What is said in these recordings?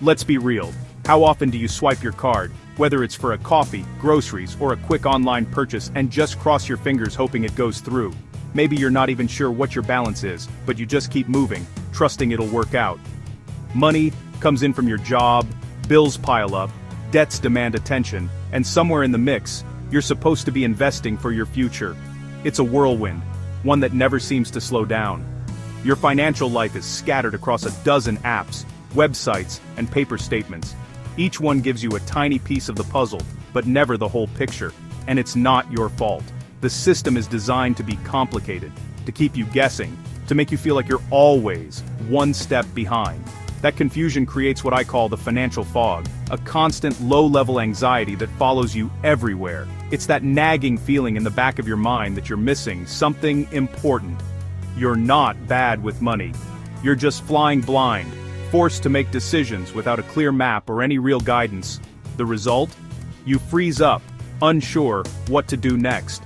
Let's be real. How often do you swipe your card, whether it's for a coffee, groceries, or a quick online purchase, and just cross your fingers hoping it goes through? Maybe you're not even sure what your balance is, but you just keep moving, trusting it'll work out. Money comes in from your job, bills pile up, debts demand attention, and somewhere in the mix, you're supposed to be investing for your future. It's a whirlwind, one that never seems to slow down. Your financial life is scattered across a dozen apps, websites, and paper statements. Each one gives you a tiny piece of the puzzle, but never the whole picture. And it's not your fault. The system is designed to be complicated, to keep you guessing, to make you feel like you're always one step behind. That confusion creates what I call the financial fog, a constant low-level anxiety that follows you everywhere. It's that nagging feeling in the back of your mind that you're missing something important. You're not bad with money. You're just flying blind, forced to make decisions without a clear map or any real guidance. The result? You freeze up, unsure what to do next.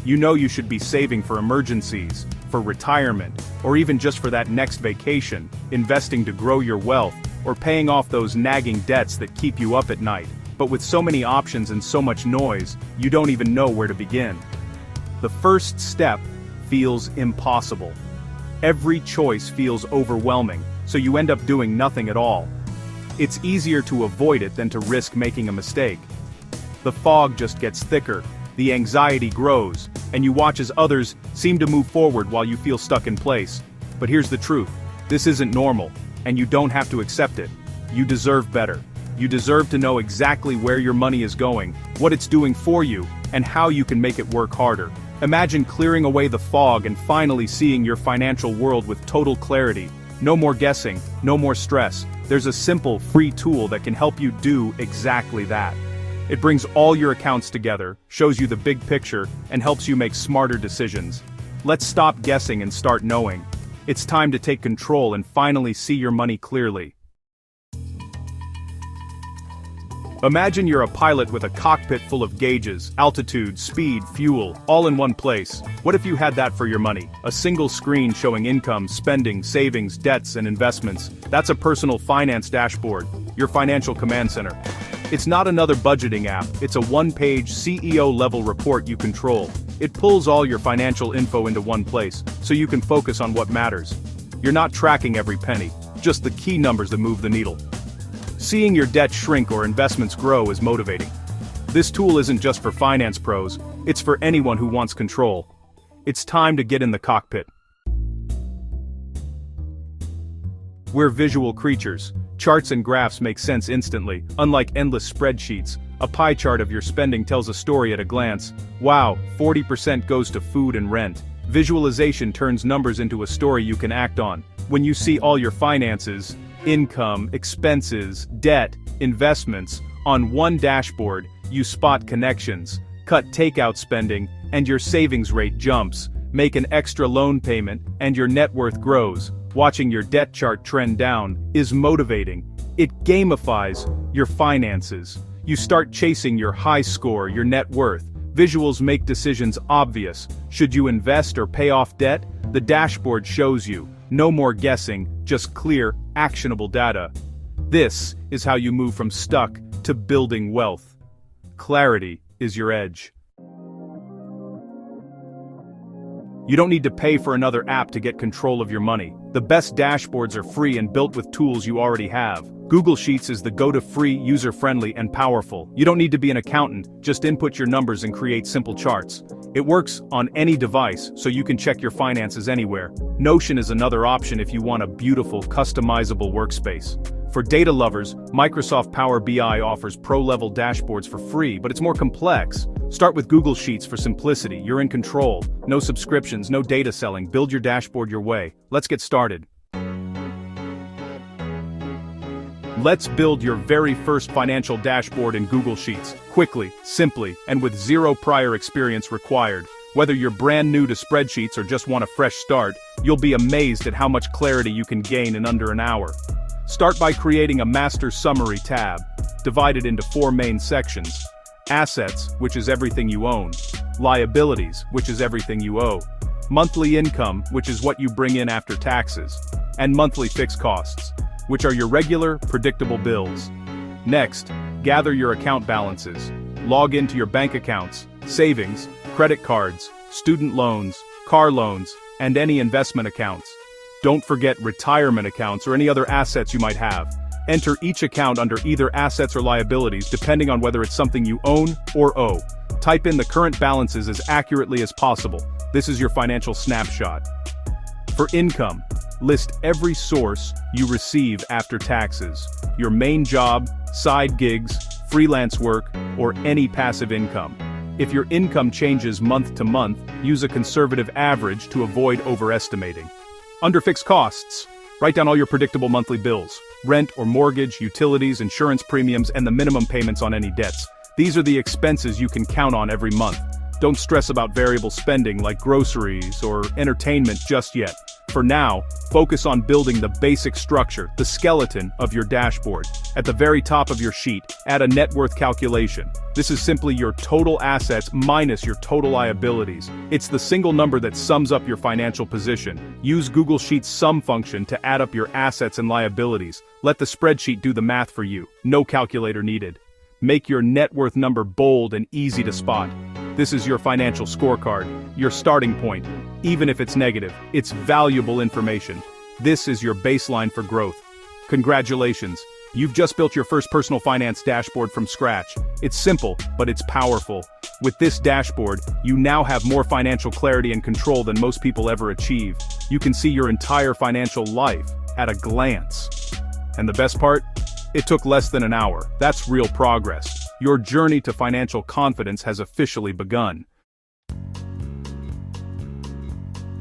You know you should be saving for emergencies, for retirement, or even just for that next vacation, investing to grow your wealth, or paying off those nagging debts that keep you up at night. But with so many options and so much noise, you don't even know where to begin. The first step feels impossible. Every choice feels overwhelming, so you end up doing nothing at all. It's easier to avoid it than to risk making a mistake. The fog just gets thicker, the anxiety grows, and you watch as others seem to move forward while you feel stuck in place. But here's the truth. This isn't normal, and you don't have to accept it. You deserve better. You deserve to know exactly where your money is going, what it's doing for you, and how you can make it work harder. Imagine clearing away the fog and finally seeing your financial world with total clarity. No more guessing, no more stress. There's a simple, free tool that can help you do exactly that. It brings all your accounts together, shows you the big picture, and helps you make smarter decisions. Let's stop guessing and start knowing. It's time to take control and finally see your money clearly. Imagine you're a pilot with a cockpit full of gauges, altitude, speed, fuel, all in one place. What if you had that for your money? A single screen showing income, spending, savings, debts, and investments. That's a personal finance dashboard, your financial command center. It's not another budgeting app, it's a one-page CEO-level report you control. It pulls all your financial info into one place, so you can focus on what matters. You're not tracking every penny, just the key numbers that move the needle. Seeing your debt shrink or investments grow is motivating. This tool isn't just for finance pros, it's for anyone who wants control. It's time to get in the cockpit. We're visual creatures. Charts and graphs make sense instantly. Unlike endless spreadsheets, a pie chart of your spending tells a story at a glance. Wow, 40% goes to food and rent. Visualization turns numbers into a story you can act on. When you see all your finances, income, expenses, debt, investments, on one dashboard, you spot connections, cut takeout spending, and your savings rate jumps. Make an extra loan payment, and your net worth grows. Watching your debt chart trend down is motivating. It gamifies your finances. You start chasing your high score, your net worth. Visuals make decisions obvious. Should you invest or pay off debt? The dashboard shows you. No more guessing, just clear, actionable data. This is how you move from stuck to building wealth. Clarity is your edge. You don't need to pay for another app to get control of your money. The best dashboards are free and built with tools you already have. Google Sheets is the go-to free, user-friendly, and powerful. You don't need to be an accountant, just input your numbers and create simple charts. It works on any device, so you can check your finances anywhere. Notion is another option if you want a beautiful, customizable workspace. For data lovers, Microsoft Power BI offers pro-level dashboards for free, but it's more complex. Start with Google Sheets for simplicity. You're in control. No subscriptions, no data selling. Build your dashboard your way. Let's get started. Let's build your very first financial dashboard in Google Sheets, quickly, simply, and with zero prior experience required. Whether you're brand new to spreadsheets or just want a fresh start, you'll be amazed at how much clarity you can gain in under an hour. Start by creating a Master Summary tab, divided into 4 main sections. Assets, which is everything you own. Liabilities, which is everything you owe. Monthly income, which is what you bring in after taxes. And monthly fixed costs. which are your regular, predictable bills. Next, gather your account balances. Log into your bank accounts, savings, credit cards, student loans, car loans, and any investment accounts. Don't forget retirement accounts or any other assets you might have. Enter each account under either assets or liabilities depending on whether it's something you own or owe. Type in the current balances as accurately as possible. This is your financial snapshot. For income, list every source you receive after taxes. Your main job, side gigs, freelance work, or any passive income. If your income changes month to month, use a conservative average to avoid overestimating. Under fixed costs, write down all your predictable monthly bills, rent or mortgage, utilities, insurance premiums, and the minimum payments on any debts. These are the expenses you can count on every month. Don't stress about variable spending like groceries or entertainment just yet. For now, focus on building the basic structure, the skeleton of your dashboard. At the very top of your sheet, add a net worth calculation. This is simply your total assets minus your total liabilities. It's the single number that sums up your financial position. Use Google Sheets sum function to add up your assets and liabilities. Let the spreadsheet do the math for you. No calculator needed. Make your net worth number bold and easy to spot. This is your financial scorecard, your starting point. Even if it's negative, it's valuable information. This is your baseline for growth. Congratulations, you've just built your first personal finance dashboard from scratch. It's simple, but it's powerful. With this dashboard, you now have more financial clarity and control than most people ever achieve. You can see your entire financial life at a glance. And the best part? It took less than an hour. That's real progress. Your journey to financial confidence has officially begun.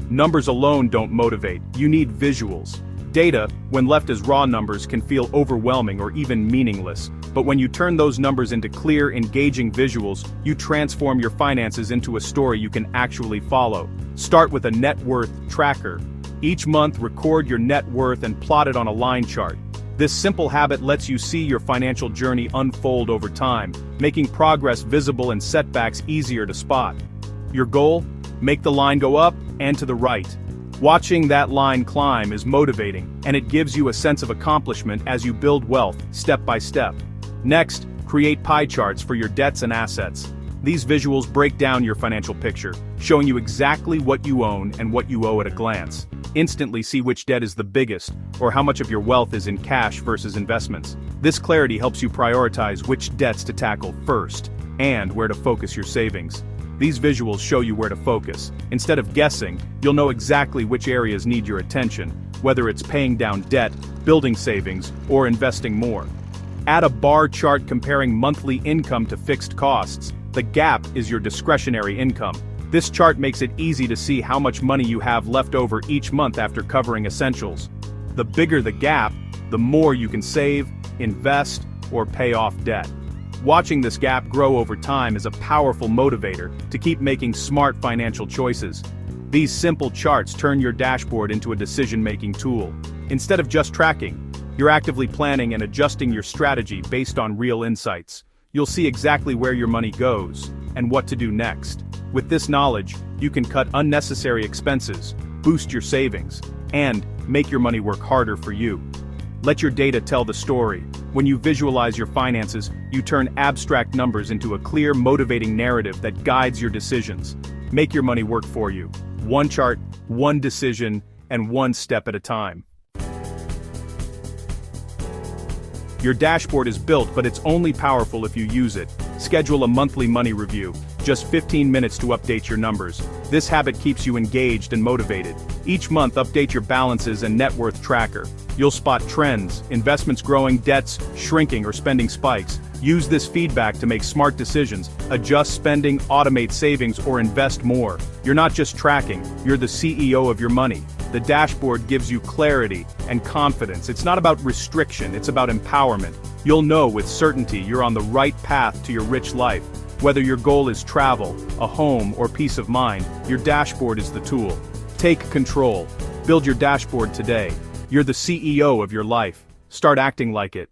Numbers alone don't motivate. You need visuals. Data, when left as raw numbers, can feel overwhelming or even meaningless. But when you turn those numbers into clear, engaging visuals, you transform your finances into a story you can actually follow. Start with a net worth tracker. Each month, record your net worth and plot it on a line chart. This simple habit lets you see your financial journey unfold over time, making progress visible and setbacks easier to spot. Your goal? Make the line go up and to the right. Watching that line climb is motivating, and it gives you a sense of accomplishment as you build wealth, step by step. Next, create pie charts for your debts and assets. These visuals break down your financial picture, showing you exactly what you own and what you owe at a glance. Instantly see which debt is the biggest, or how much of your wealth is in cash versus investments. This clarity helps you prioritize which debts to tackle first, and where to focus your savings. These visuals show you where to focus. Instead of guessing, you'll know exactly which areas need your attention, whether it's paying down debt, building savings, or investing more. Add a bar chart comparing monthly income to fixed costs. The gap is your discretionary income. This chart makes it easy to see how much money you have left over each month after covering essentials. The bigger the gap, the more you can save, invest, or pay off debt. Watching this gap grow over time is a powerful motivator to keep making smart financial choices. These simple charts turn your dashboard into a decision-making tool. Instead of just tracking, you're actively planning and adjusting your strategy based on real insights. You'll see exactly where your money goes and what to do next. With this knowledge, you can cut unnecessary expenses, boost your savings, and make your money work harder for you. Let your data tell the story. When you visualize your finances, you turn abstract numbers into a clear, motivating narrative that guides your decisions. Make your money work for you. One chart, one decision, and one step at a time. Your dashboard is built, but it's only powerful if you use it. Schedule a monthly money review. Just 15 minutes to update your numbers. This habit keeps you engaged and motivated. Each month, update your balances and net worth tracker. You'll spot trends, investments growing, debts shrinking, or spending spikes. Use this feedback to make smart decisions, adjust spending, automate savings, or invest more. You're not just tracking, you're the CEO of your money. The dashboard gives you clarity and confidence. It's not about restriction, it's about empowerment. You'll know with certainty you're on the right path to your rich life. Whether your goal is travel, a home, or peace of mind, your dashboard is the tool. Take control. Build your dashboard today. You're the CEO of your life. Start acting like it.